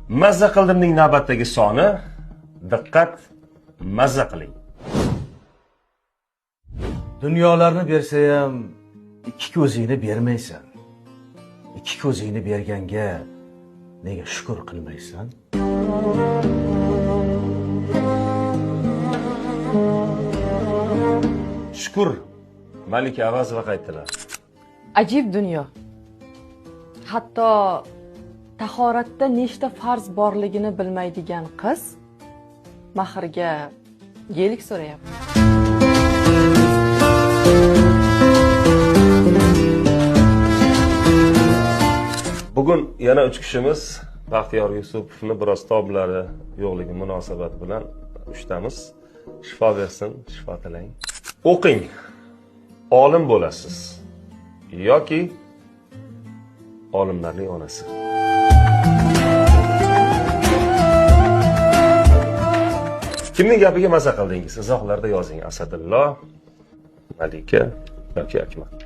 Mazza qildimning navbatdagi soni. Diqqat, mazza qiling. Dunyolarni bersa ham ikki ko'zingni bermaysan. Ikki ko'zingni berganga nega shukr qilmaysan? Shukr. Malika Avazova qaytdilar. Ajib dunyo. Hatto tahoratda nechta farz borligini bilmaydigan qiz mahrga yelik so'rayapti. Bugun yana 3 kishimiz Baxtiyor Yusupovni biroz toblari yo'qligi munosabati bilan ushtamiz. Shifo bersin, shifo tilang. O'qing. Olim bo'lasiz yoki olimlarning onasi. Kimning gapiga maza qildingiz? Izohlarda yozing. Asadullo, Malika yoki Akmal.